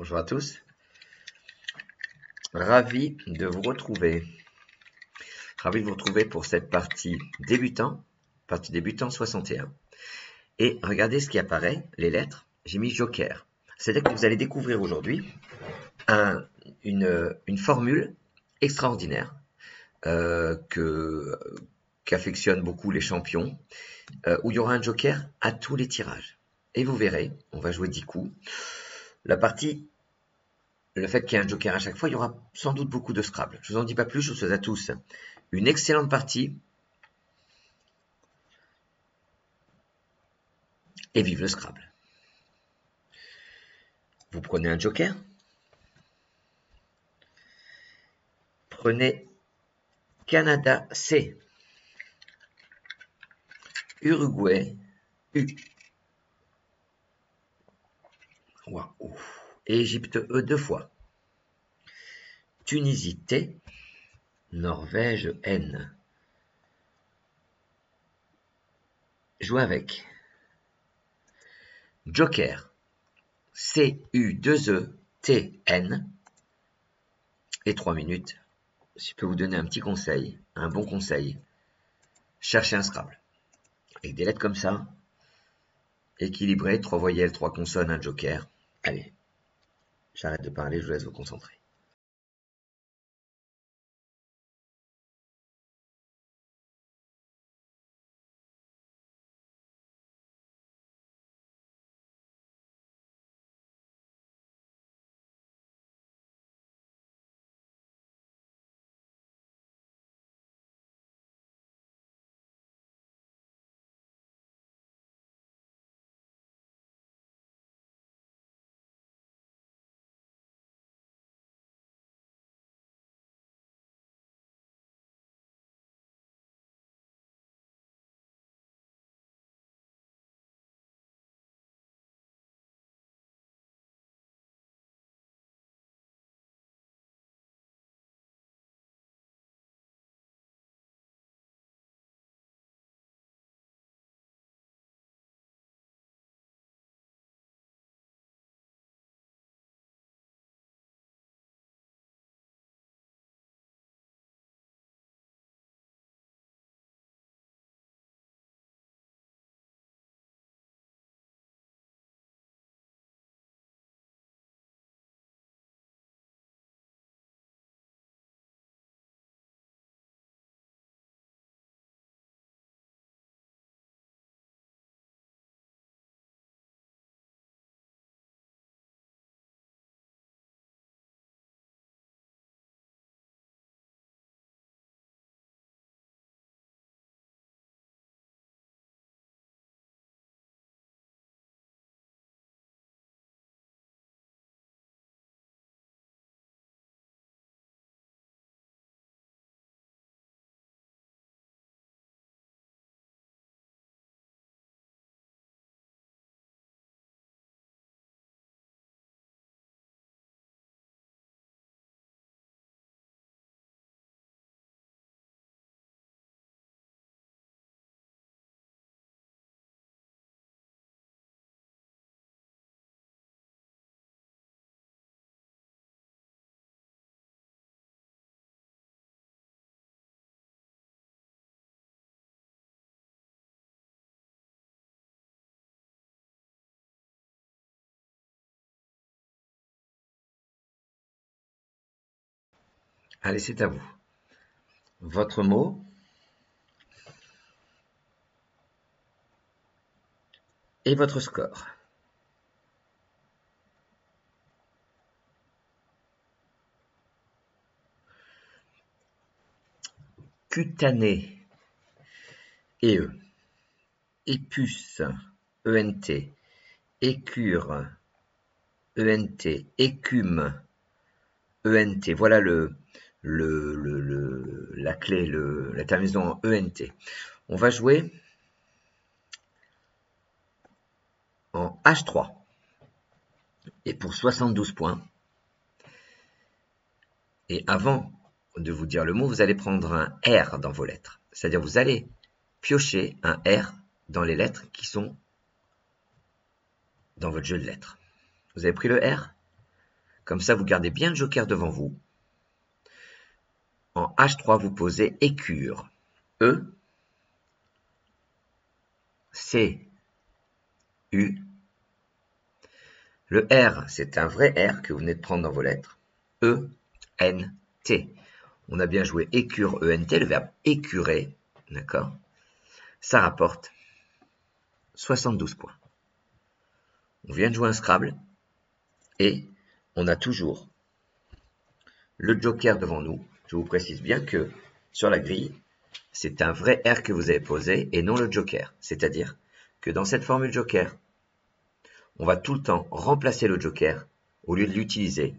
Bonjour à tous, ravi de vous retrouver. Ravi de vous retrouver pour cette partie débutant 61. Et regardez ce qui apparaît, les lettres, j'ai mis Joker. C'est-à-dire que vous allez découvrir aujourd'hui une formule extraordinaire qu'affectionnent beaucoup les champions, où il y aura un Joker à tous les tirages. Et vous verrez, on va jouer 10 coups. Le fait qu'il y ait un joker à chaque fois, il y aura sans doute beaucoup de Scrabble. Je vous en dis pas plus, je vous souhaite à tous une excellente partie. Et vive le Scrabble. Vous prenez un joker. Prenez Canada C. Uruguay U. Waouh. Égypte E 2 fois. Tunisie T. Norvège N. Jouez avec. Joker. CU2E-TN. Et 3 minutes. Si je peux vous donner un petit conseil, un bon conseil, cherchez un Scrabble. Avec des lettres comme ça, équilibré, 3 voyelles, 3 consonnes, un joker. Allez, j'arrête de parler, je vous laisse vous concentrer. Allez, c'est à vous. Votre mot et votre score. Cutané, EE. Épuce, ENT. Écure, ENT. Écume, ENT. Voilà la clé, la terminaison en ENT. On va jouer en H3. Et pour 72 points. Et avant de vous dire le mot, vous allez prendre un R dans vos lettres. C'est-à-dire vous allez piocher un R dans les lettres qui sont dans votre jeu de lettres. Vous avez pris le R? Comme ça, vous gardez bien le joker devant vous. En H3, vous posez écure. E, C, U. Le R, c'est un vrai R que vous venez de prendre dans vos lettres. E, N, T. On a bien joué écure, ENT, le verbe écurer. D'accord? Ça rapporte 72 points. On vient de jouer un Scrabble et on a toujours le joker devant nous. Je vous précise bien que sur la grille, c'est un vrai R que vous avez posé et non le joker. C'est-à-dire que dans cette formule joker, on va tout le temps remplacer le joker au lieu de l'utiliser.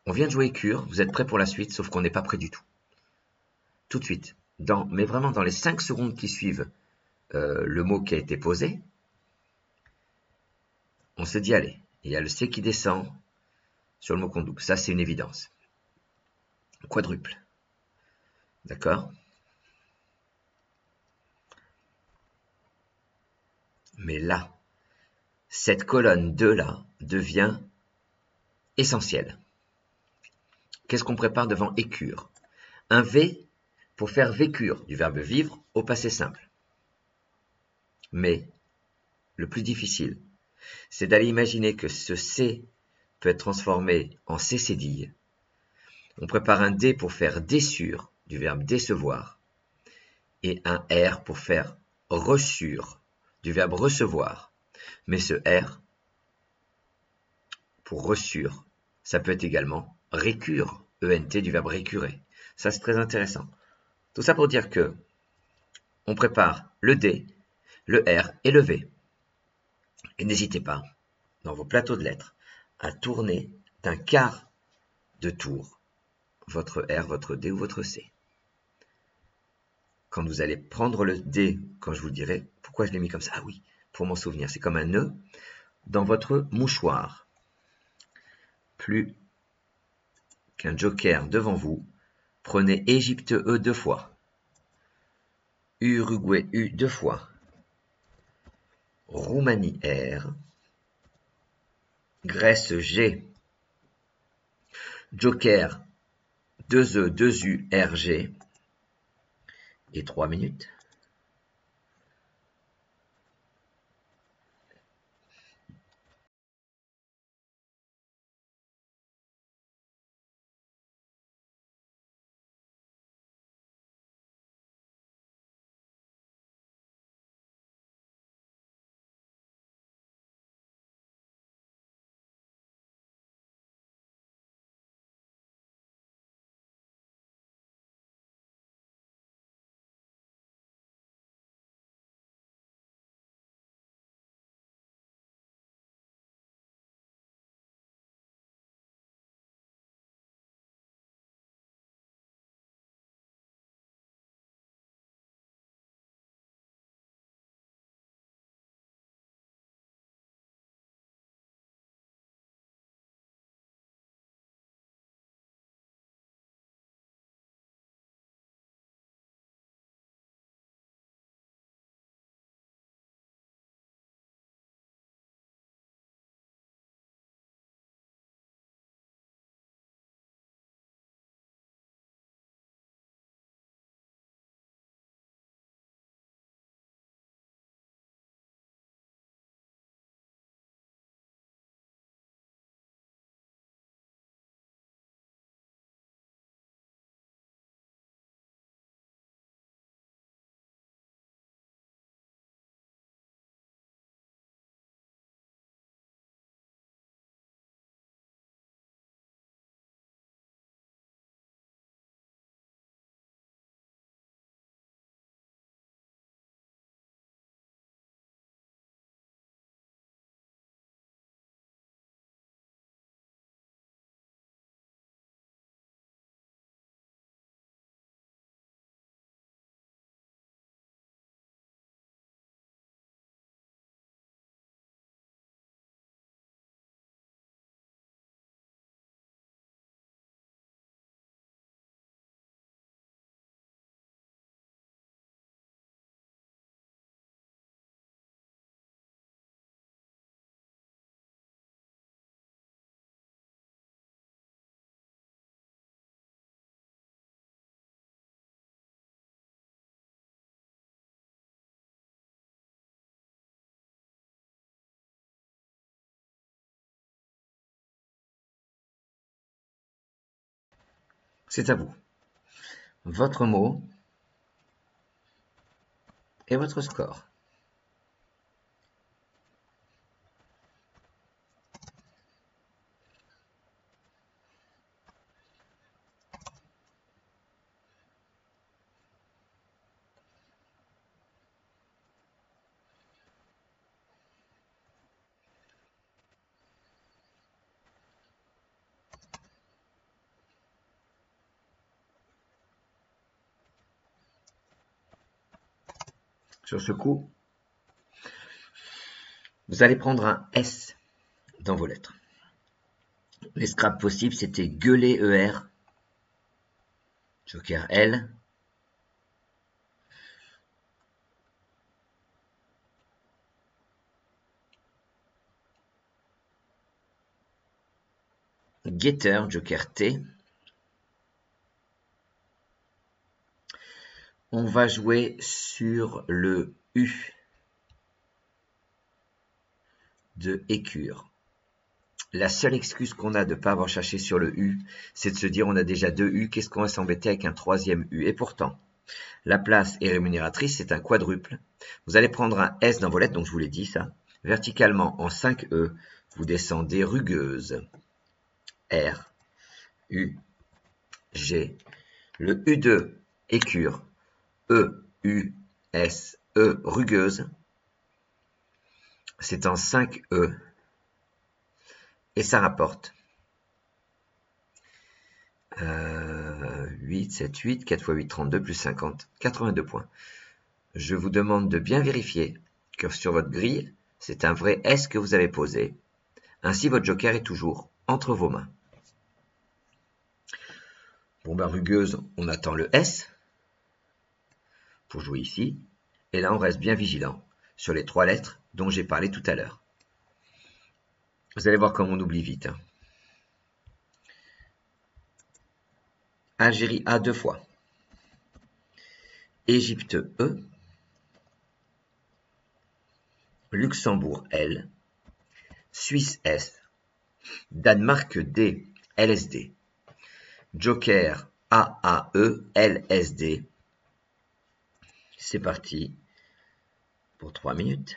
On vient de jouer écure, vous êtes prêts pour la suite, sauf qu'on n'est pas prêt du tout. Tout de suite, mais vraiment dans les 5 secondes qui suivent le mot qui a été posé, on se dit allez, il y a le C qui descend sur le mot qu'on double. Ça, c'est une évidence. Quadruple. D'accord? Mais là, cette colonne 2 là devient essentielle. Qu'est-ce qu'on prépare devant écure? Un V pour faire vécure, du verbe vivre au passé simple. Mais le plus difficile, c'est d'aller imaginer que ce C peut être transformé en C cédille. On prépare un D pour faire déçure, du verbe décevoir, et un R pour faire reçure, du verbe recevoir. Mais ce R, pour reçure, ça peut être également récure, ENT du verbe récurer. Ça, c'est très intéressant. Tout ça pour dire que on prépare le D, le R et le V. Et n'hésitez pas, dans vos plateaux de lettres, à tourner d'un quart de tour votre R, votre D ou votre C. Quand vous allez prendre le D, quand je vous dirai pourquoi je l'ai mis comme ça, ah oui, pour m'en souvenir, c'est comme un nœud dans votre mouchoir. Plus qu'un joker devant vous, prenez Égypte E 2 fois, Uruguay U 2 fois, Roumanie R, Grèce G, joker 2E 2U RG et 3 minutes. C'est à vous. Votre mot et votre score. Sur ce coup, vous allez prendre un S dans vos lettres. Les scraps possibles, c'était gueuler ER, joker L, getter, joker T. On va jouer sur le U de écure. La seule excuse qu'on a de ne pas avoir cherché sur le U, c'est de se dire on a déjà 2 U, qu'est-ce qu'on va s'embêter avec un 3e U? Et pourtant, la place est rémunératrice, c'est un quadruple. Vous allez prendre un S dans vos lettres, donc je vous l'ai dit ça. Verticalement en 5 E, vous descendez rugueuse. R, U, G. Le U de écure, E, U, S, E, rugueuse. C'est en 5 E. Et ça rapporte 8, 7, 8, 4 x 8, 32, plus 50, 82 points. Je vous demande de bien vérifier que sur votre grille, c'est un vrai S que vous avez posé. Ainsi, votre joker est toujours entre vos mains. Bon ben rugueuse, on attend le S pour jouer ici. Et là, on reste bien vigilant sur les 3 lettres dont j'ai parlé tout à l'heure. Vous allez voir comme on oublie vite. Algérie A 2 fois. Égypte E. Luxembourg L. Suisse S. Danemark D. LSD. Joker AAE LSD. C'est parti pour 3 minutes.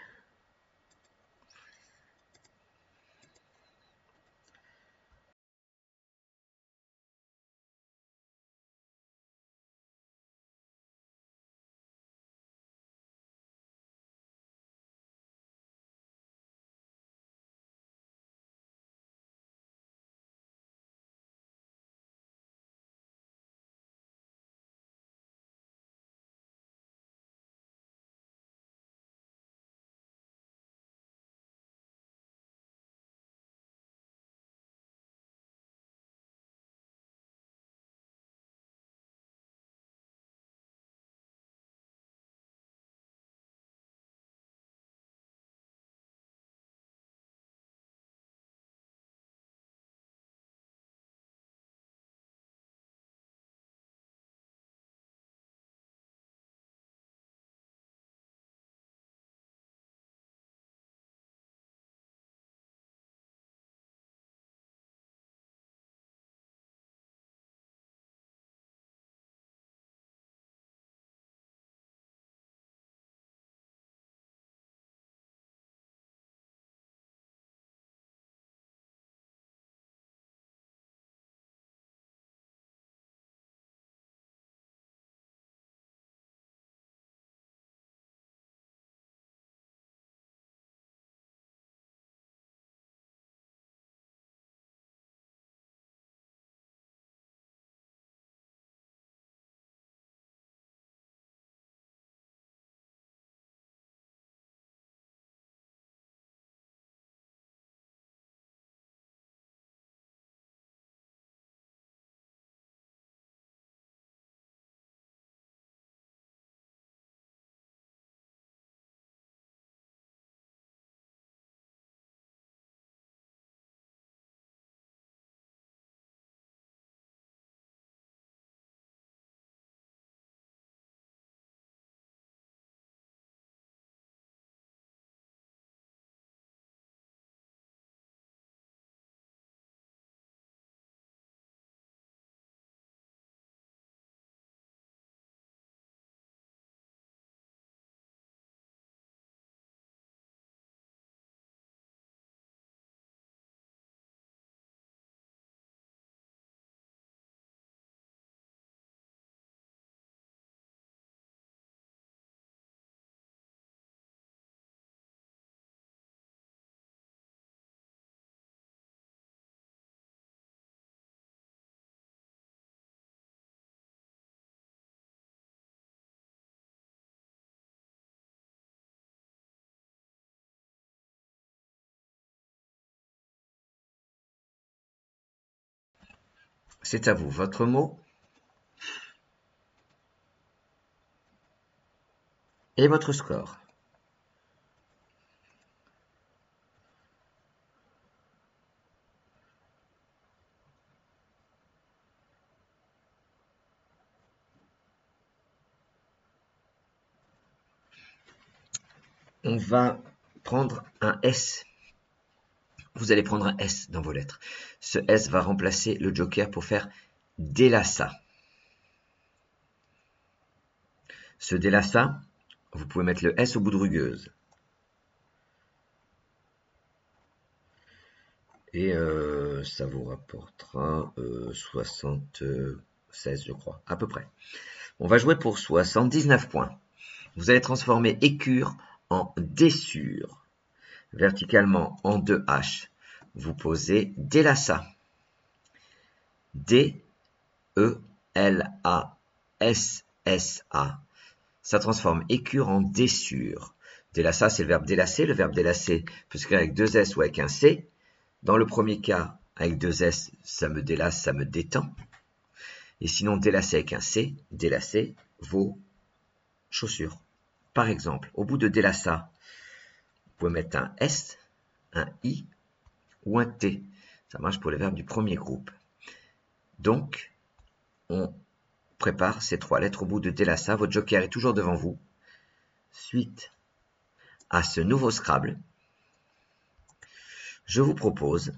C'est à vous. Votre mot et votre score. On va prendre un S. Vous allez prendre un S dans vos lettres. Ce S va remplacer le joker pour faire délassa. Ce délassa, vous pouvez mettre le S au bout de rugueuse. Et ça vous rapportera 76, je crois, à peu près. On va jouer pour 79 points. Vous allez transformer écure en dessure. Verticalement en 2 H. Vous posez délassa. D-E-L-A-S-S-A. Ça transforme écure en dessure. Délassa, c'est le verbe délasser. Le verbe délasser peut se créer avec 2 S ou avec un C. Dans le premier cas, avec 2 S, ça me délasse, ça me détend. Et sinon, délasser avec un C, délasser vos chaussures. Par exemple, au bout de délassa, vous pouvez mettre un S, un I ou un T. Ça marche pour les verbes du premier groupe. Donc, on prépare ces 3 lettres au bout de délassa. Votre joker est toujours devant vous. Suite à ce nouveau Scrabble, je vous propose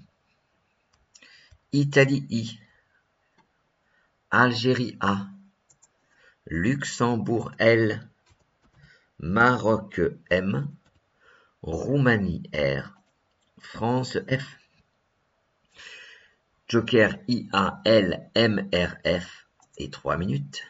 Italie I, Algérie A, Luxembourg L, Maroc M, Roumanie R, France F. Joker IALMRF et 3 minutes.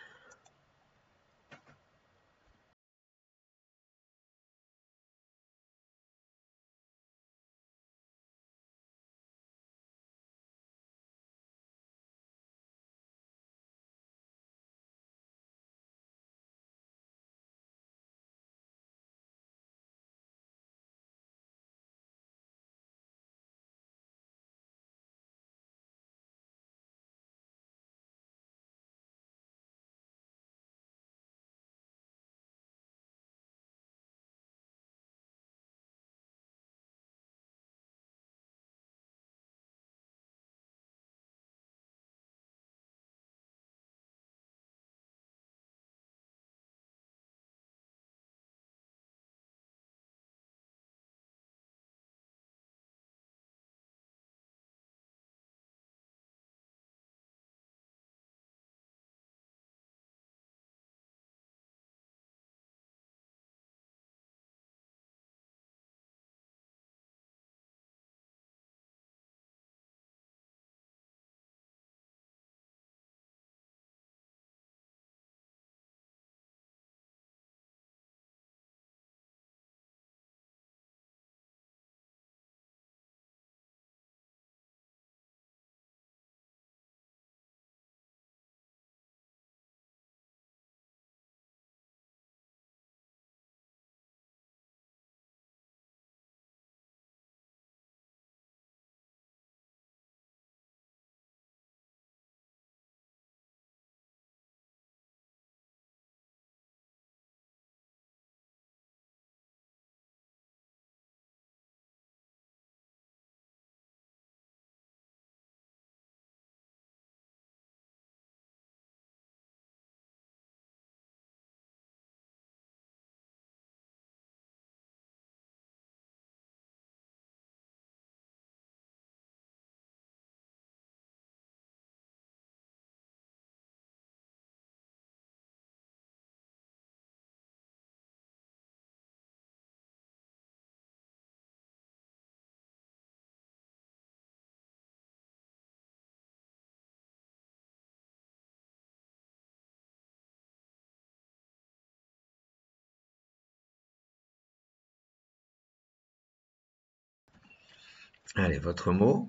Allez, votre mot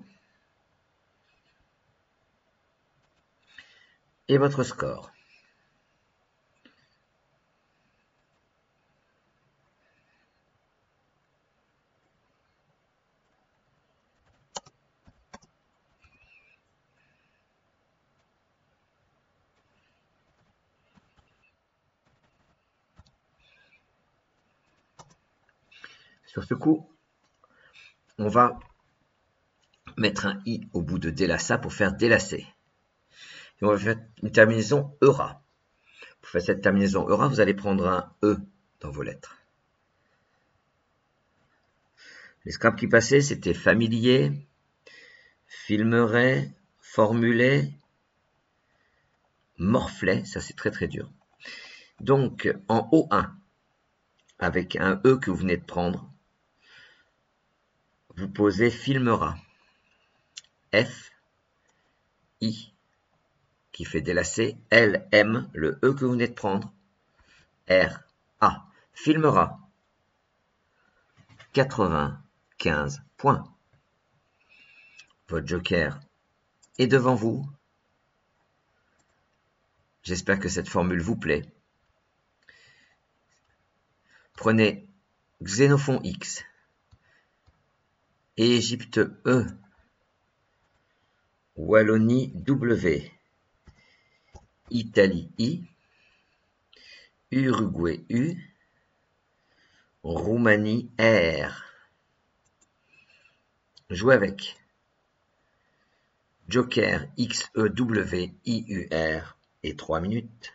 et votre score. Sur ce coup, on va mettre un i au bout de délassa pour faire délasser. Et on va faire une terminaison eura. Pour faire cette terminaison eura, vous allez prendre un e dans vos lettres. Les scraps qui passaient, c'était familier, filmerait, formulait, morflait, ça c'est très très dur. Donc en O1, avec un E que vous venez de prendre, vous posez filmera. F, I, qui fait délasser, L, M, le E que vous venez de prendre, R, A, filmera. 95 points. Votre joker est devant vous. J'espère que cette formule vous plaît. Prenez Xénophon X, Égypte E, Wallonie W, Italie I, Uruguay U, Roumanie R. Jouez avec. Joker XEW IUR et 3 minutes.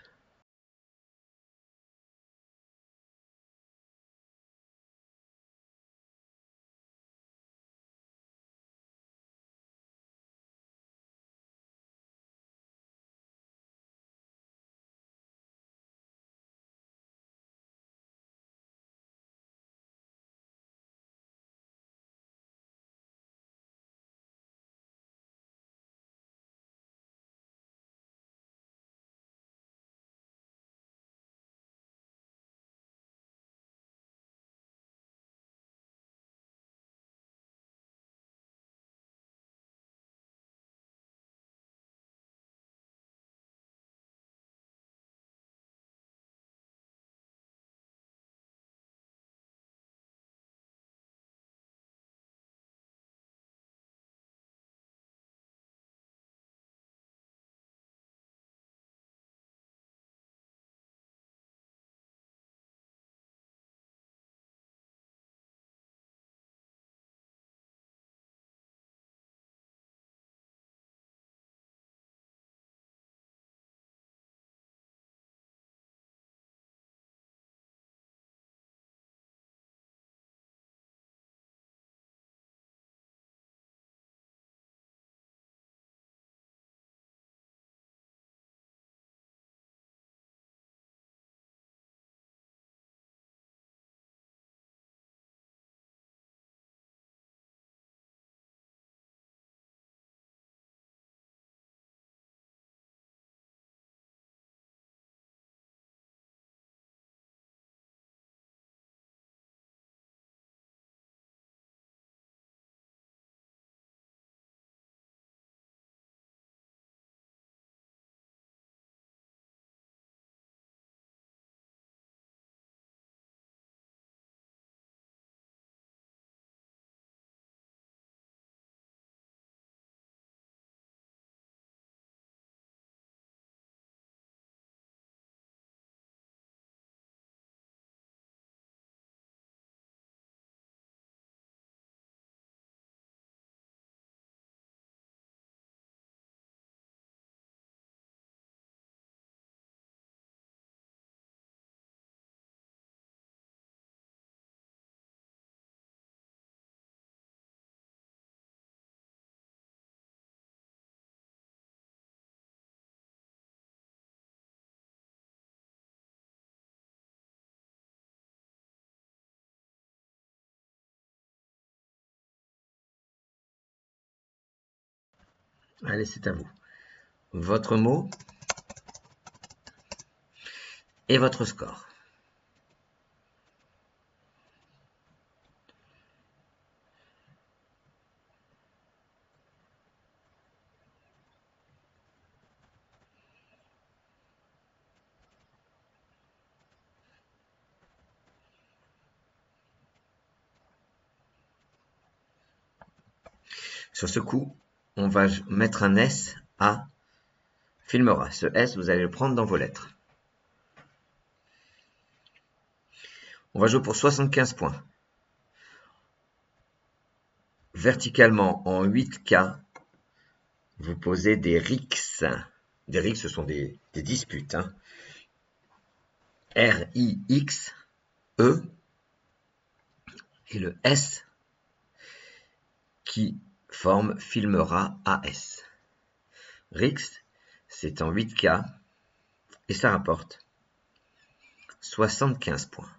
Allez, c'est à vous. Votre mot et votre score. Sur ce coup, on va mettre un S à filmera. Ce S, vous allez le prendre dans vos lettres. On va jouer pour 75 points. verticalement en 8K, vous posez des rixes. Des rixes, ce sont des disputes. Hein. R-I-X-E et le S qui forme filmera AS. Rix, c'est en 8K et ça rapporte 75 points.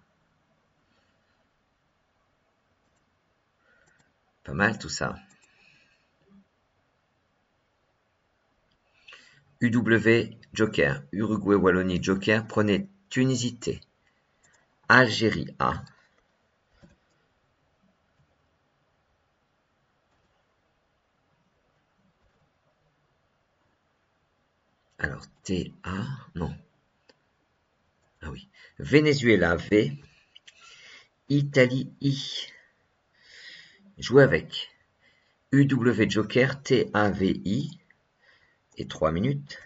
Pas mal tout ça. UW Joker, Uruguay Wallonie Joker, prenez Tunisie T, Algérie A, alors T-A, non, ah oui, Venezuela V, Italie I, jouez avec UW Joker, T-A-V-I, et 3 minutes.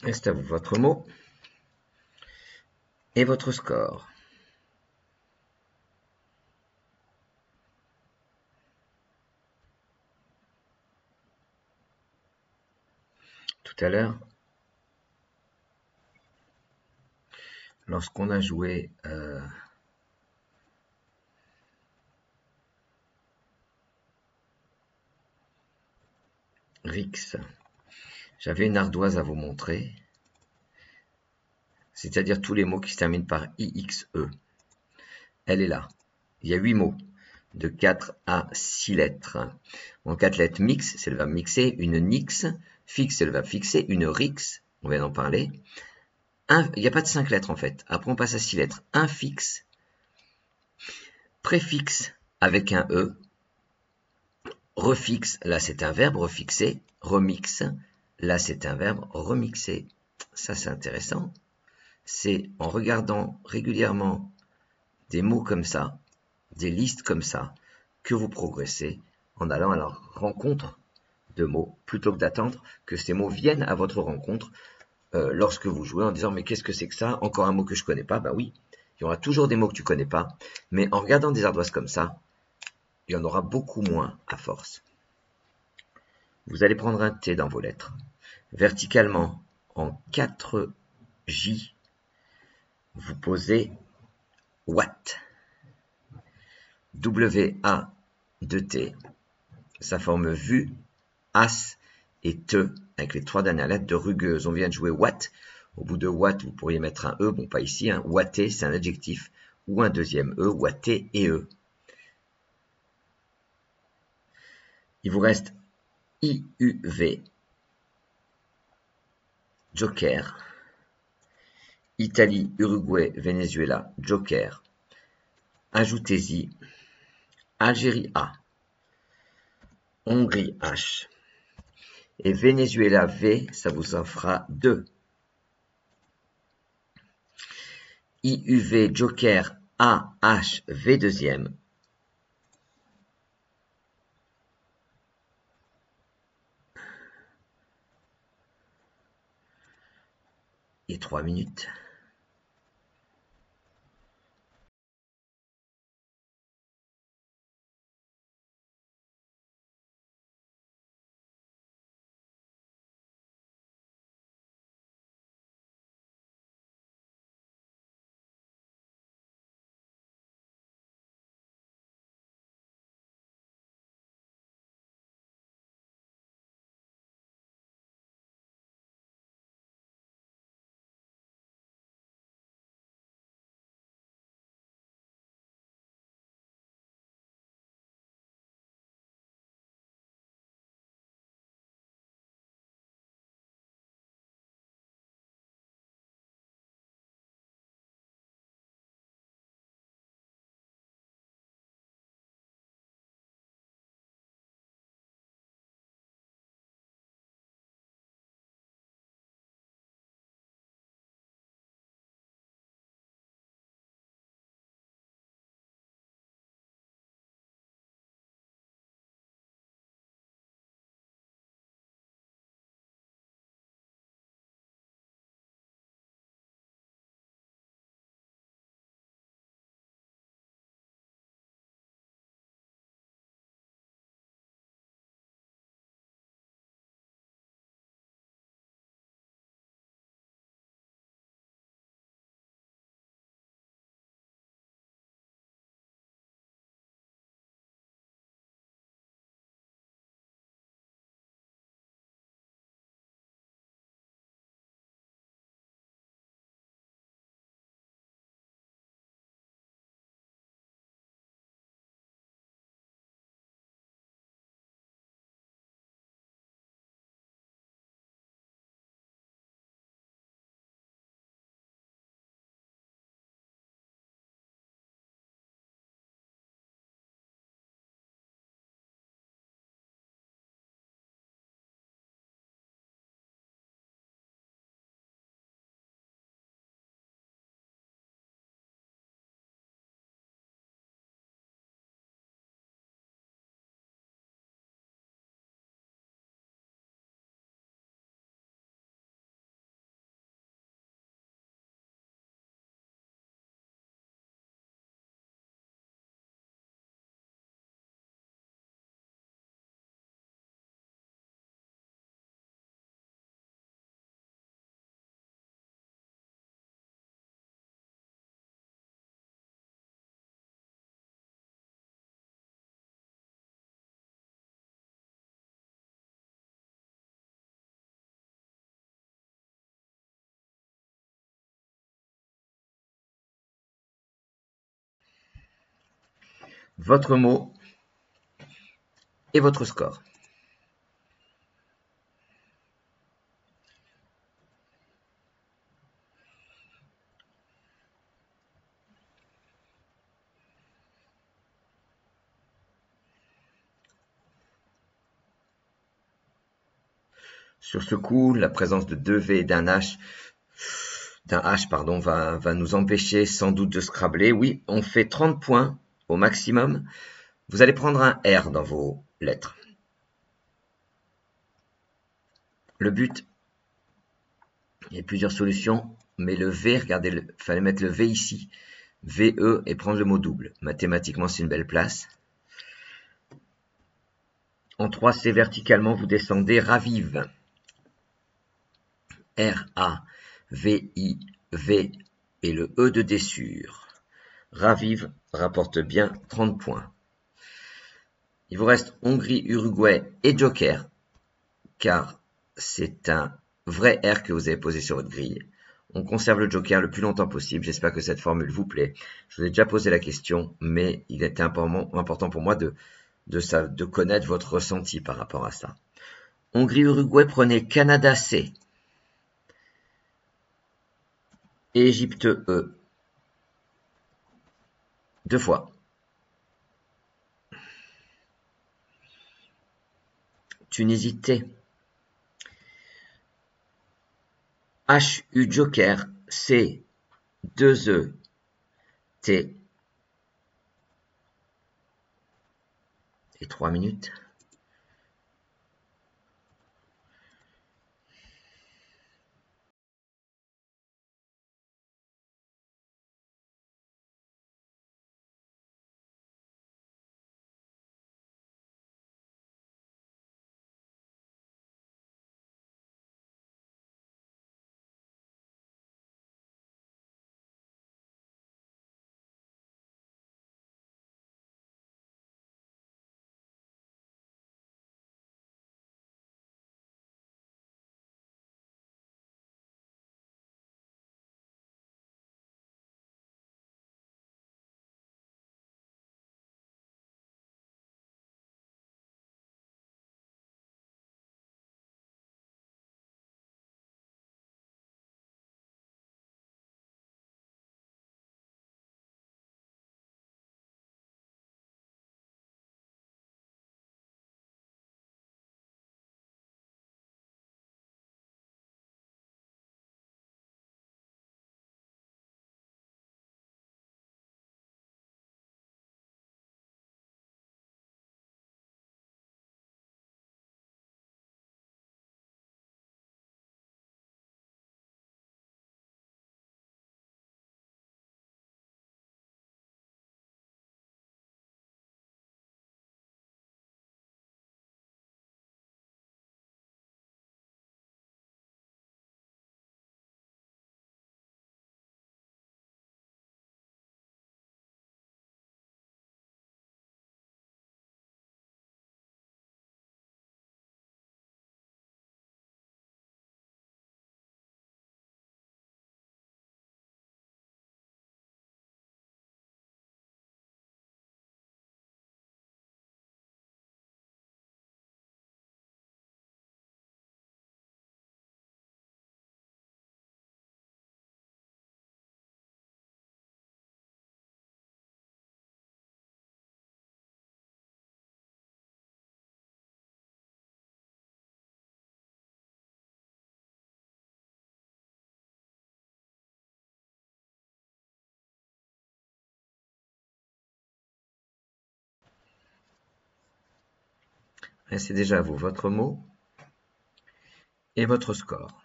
Reste à vous votre mot et votre score. Tout à l'heure, lorsqu'on a joué Rix, j'avais une ardoise à vous montrer, c'est-à-dire tous les mots qui se terminent par IXE. Elle est là. Il y a 8 mots, de 4 à 6 lettres. En 4 lettres, mix, c'est le verbe mixer, une nix, fixe, c'est le verbe fixer, une rix, on vient d'en parler. Il n'y a pas de 5 lettres en fait. Après, on passe à 6 lettres. Un fixe, préfixe avec un E, refixe, là c'est un verbe, refixer, remix, là c'est un verbe, remixer. Ça c'est intéressant. C'est en regardant régulièrement des mots comme ça, des listes comme ça, que vous progressez en allant à la rencontre de mots plutôt que d'attendre que ces mots viennent à votre rencontre lorsque vous jouez en disant mais qu'est-ce que c'est que ça? Encore un mot que je connais pas. Ben oui, il y aura toujours des mots que tu connais pas, mais en regardant des ardoises comme ça, il y en aura beaucoup moins à force. Vous allez prendre un T dans vos lettres. Verticalement, en 4 J, vous posez Watt. W-A de T. Ça forme VU, AS et TE avec les 3 dernières lettres de rugueuse. On vient de jouer Watt. Au bout de Watt, vous pourriez mettre un E. Bon, pas ici. Hein. Watté, c'est un adjectif. Ou un deuxième E. Watté et E. Il vous reste IUV. Joker. Italie, Uruguay, Venezuela. Joker. Ajoutez-y. Algérie A. Hongrie H. Et Venezuela V, ça vous en fera 2. IUV Joker A H V deuxième. Et 3 minutes. Votre mot et votre score. Sur ce coup, la présence de 2 V et d'un H va nous empêcher sans doute de scrabler. Oui, on fait 30 points au maximum. Vous allez prendre un R dans vos lettres. Le but, il y a plusieurs solutions, mais le V, regardez, il fallait mettre le V ici, VE, et prendre le mot double. Mathématiquement, c'est une belle place. En 3C, verticalement, vous descendez, ravive. R-A-V-I-V, et le E de Dessure. Ravive rapporte bien 30 points. Il vous reste Hongrie, Uruguay et Joker, car c'est un vrai R que vous avez posé sur votre grille. On conserve le Joker le plus longtemps possible. J'espère que cette formule vous plaît. Je vous ai déjà posé la question, mais il était important pour moi de connaître votre ressenti par rapport à ça. Hongrie, Uruguay, prenez Canada C. Égypte E. 2 fois. Tunisie T. H-U Joker C. 2E T. Et 3 minutes. C'est déjà à vous, votre mot et votre score.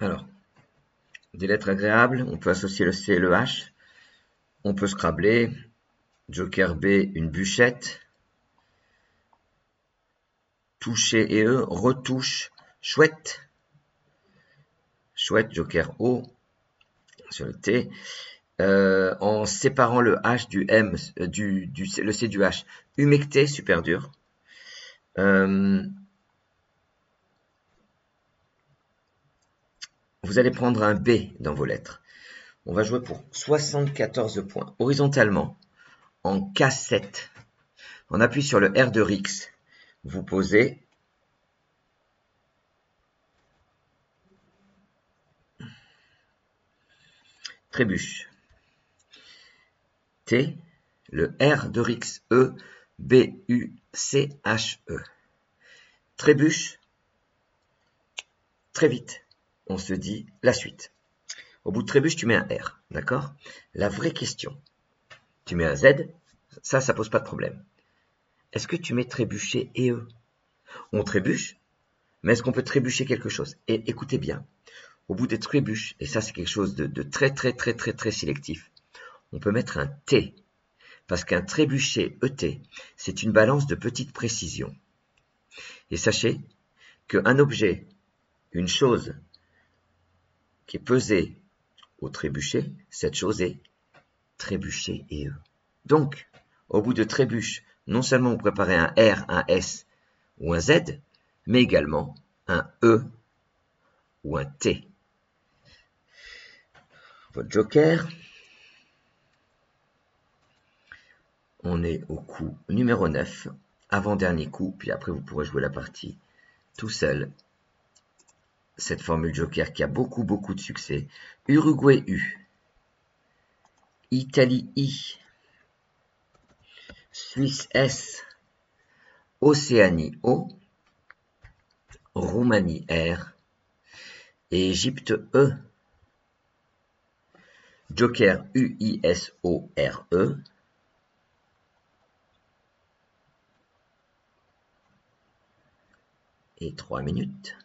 Alors, des lettres agréables, on peut associer le C et le H. On peut scrabler. Joker B, une bûchette. Toucher et E, retouche, chouette. Chouette, Joker O, sur le T. En séparant le H du M, le C du H. Humecté, super dur. Vous allez prendre un B dans vos lettres. On va jouer pour 74 points. Horizontalement, en K7, on appuie sur le R de Rix. Vous posez trébuche. T, le R de Rix, E, B-U-C-H-E. Trébuche, très vite, on se dit la suite. Au bout de trébuche, tu mets un R, d'accord? La vraie question, tu mets un Z, ça pose pas de problème. Est-ce que tu mets trébucher et E? On trébuche, mais est-ce qu'on peut trébucher quelque chose? Et écoutez bien, au bout des trébuches, et ça c'est quelque chose de très sélectif, on peut mettre un T, parce qu'un trébuchet ET, c'est une balance de petite précision. Et sachez qu'un objet, une chose qui est pesée au trébuchet, cette chose est trébuchet et E. Donc, au bout de trébuche, non seulement vous préparez un R, un S ou un Z, mais également un E ou un T. Votre joker, on est au coup numéro 9, avant-dernier coup, puis après vous pourrez jouer la partie tout seul. Cette formule joker qui a beaucoup de succès. Uruguay U, Italie I, Suisse S, Océanie O, Roumanie R et Égypte E. Joker U-I-S-O-R-E. Et 3 minutes.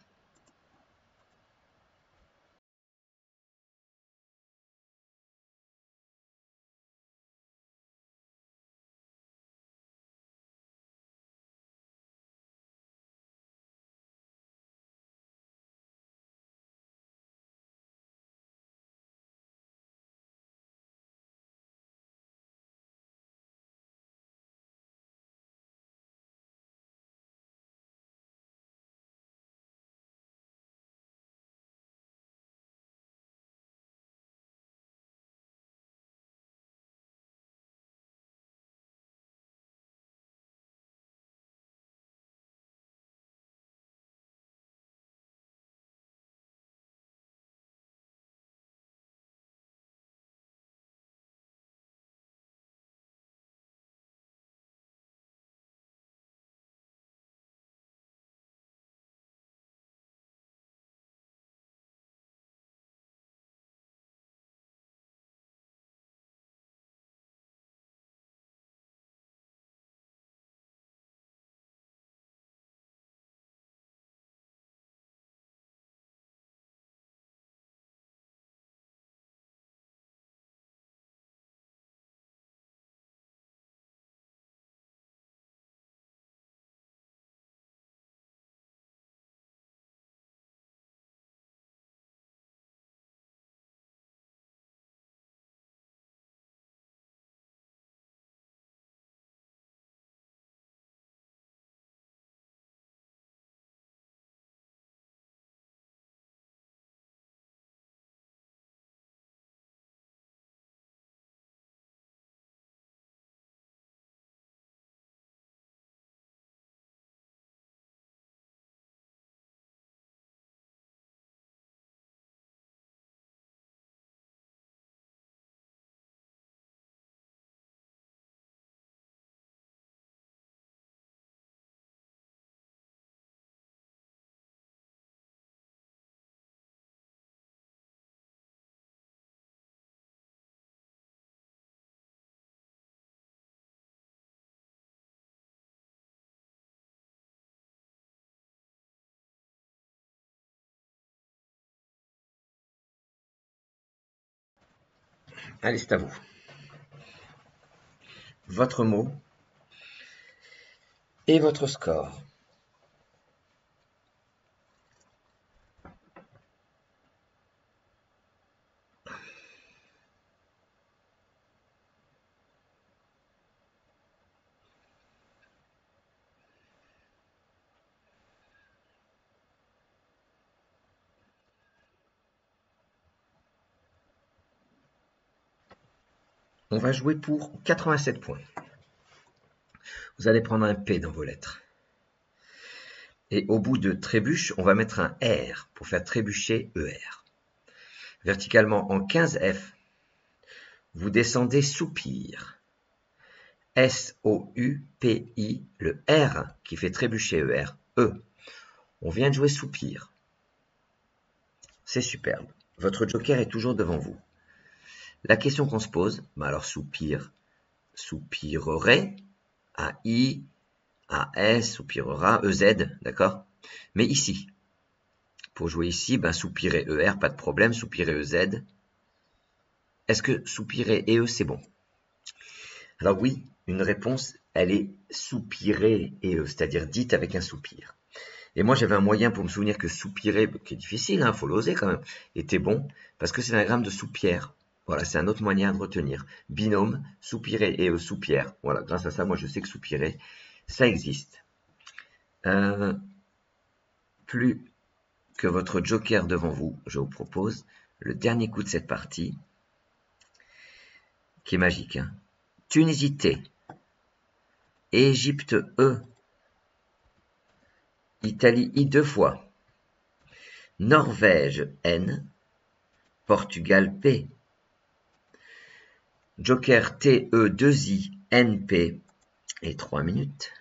Allez, c'est à vous. Votre mot et votre score. On va jouer pour 87 points. Vous allez prendre un P dans vos lettres. Et au bout de trébuche, on va mettre un R pour faire trébucher ER. Verticalement en 15F, vous descendez soupir. S-O-U-P-I, le R qui fait trébucher, ER, E. On vient de jouer soupir. C'est superbe. Votre joker est toujours devant vous. La question qu'on se pose, alors soupir, soupirerait, A-I, A-S, soupirera, E-Z, d'accord? Mais ici, pour jouer ici, soupirer ER, pas de problème, soupirer EZ. Est-ce que soupirer EE, c'est bon? Alors oui, une réponse, elle est soupirer EE, c'est-à-dire dite avec un soupir. Et moi, j'avais un moyen pour me souvenir que soupirer, qui est difficile, hein, faut l'oser quand même, était bon, parce que c'est l'anagramme de soupière. Voilà, c'est un autre moyen de retenir. Binôme, soupirer et soupière. Voilà, grâce à ça, moi, je sais que soupirer, ça existe. Plus que votre joker devant vous, je vous propose le dernier coup de cette partie, qui est magique. Hein. Tunisie T, Égypte E, Italie I 2 fois, Norvège N, Portugal P, Joker TE 2I NP et 3 minutes.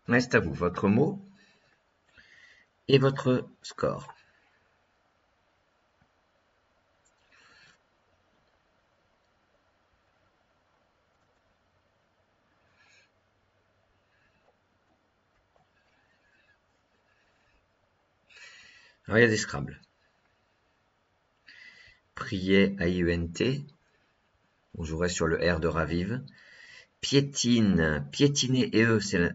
Reste à vous votre mot et votre score. Alors, il y a des Scrabble. Prier, A-I-E-N-T. On jouerait sur le R de Ravive. Piétine, piétiner et E, c'est la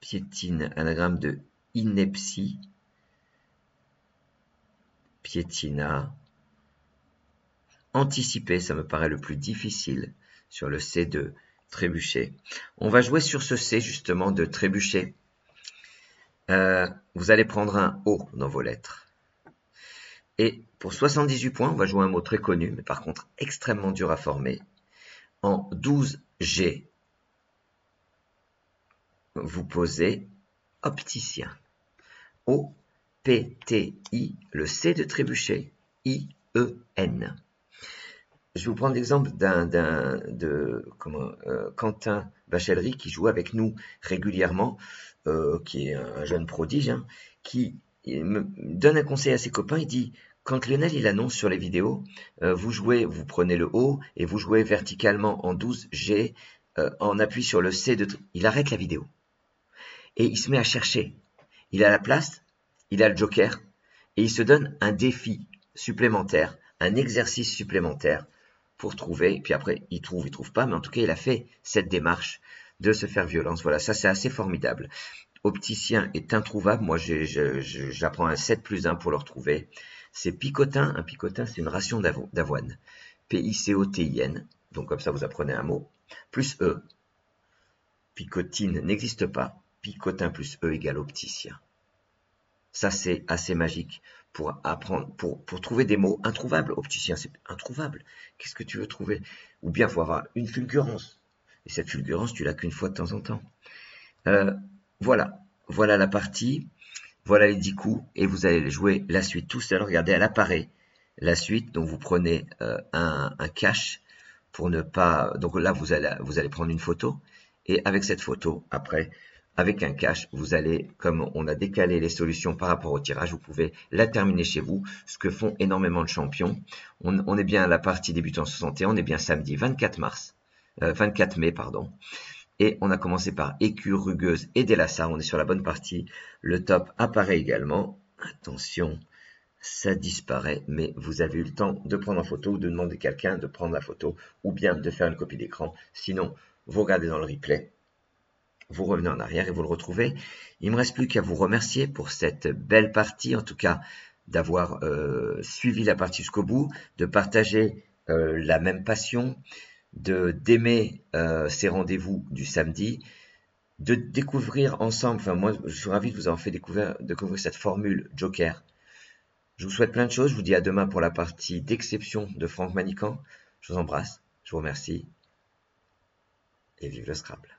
piétine, anagramme de ineptie. Piétina. Anticiper, ça me paraît le plus difficile sur le C de trébucher. On va jouer sur ce C justement de trébucher. Vous allez prendre un O dans vos lettres. Et pour 78 points, on va jouer un mot très connu, mais par contre extrêmement dur à former. En 12G, vous posez opticien. O-P-T-I, le C de trébucher, I-E-N. je vais vous prendre l'exemple Quentin Bachellery qui joue avec nous régulièrement, qui est un jeune prodige, hein, qui me donne un conseil à ses copains. Il dit, quand Lionel il annonce sur les vidéos, vous jouez, vous prenez le haut et vous jouez verticalement en 12G, en appui sur le C il arrête la vidéo et il se met à chercher. Il a la place, il a le joker et il se donne un défi supplémentaire, un exercice supplémentaire pour trouver. Puis après, il trouve pas, mais en tout cas, il a fait cette démarche de se faire violence. Voilà, ça c'est assez formidable. Opticien est introuvable. Moi, j'apprends un 7+1 pour le retrouver. C'est picotin. Un picotin, c'est une ration d'avoine. P-I-C-O-T-I-N. Donc comme ça, vous apprenez un mot. Plus E. Picotine n'existe pas. Picotin plus E égale opticien. Ça, c'est assez magique pour apprendre, pour trouver des mots introuvables. Opticien, c'est introuvable. Qu'est-ce que tu veux trouver? Ou bien, il faut avoir une fulgurance. Et cette fulgurance, tu l'as qu'une fois de temps en temps. Voilà. Voilà la partie. Voilà les 10 coups. Et vous allez jouer la suite tout seul. Regardez, elle apparaît. La suite, donc vous prenez un cache pour ne pas... Donc là, vous allez prendre une photo. Et avec cette photo, après... Avec un cache, vous allez, comme on a décalé les solutions par rapport au tirage, vous pouvez la terminer chez vous, ce que font énormément de champions. On est bien à la partie débutant 61, on est bien samedi 24 mai, pardon. Et on a commencé par Écu, Rugueuse et Delassar, on est sur la bonne partie. Le top apparaît également. Attention, ça disparaît, mais vous avez eu le temps de prendre en photo ou de demander à quelqu'un de prendre la photo ou bien de faire une copie d'écran. Sinon, vous regardez dans le replay. Vous revenez en arrière et vous le retrouvez. Il ne me reste plus qu'à vous remercier pour cette belle partie, en tout cas d'avoir suivi la partie jusqu'au bout, de partager la même passion, d'aimer ces rendez-vous du samedi, de découvrir ensemble, enfin moi je suis ravi de vous avoir fait découvrir cette formule Joker. Je vous souhaite plein de choses, je vous dis à demain pour la partie d'exception de Franck Manican. Je vous embrasse, je vous remercie et vive le Scrabble.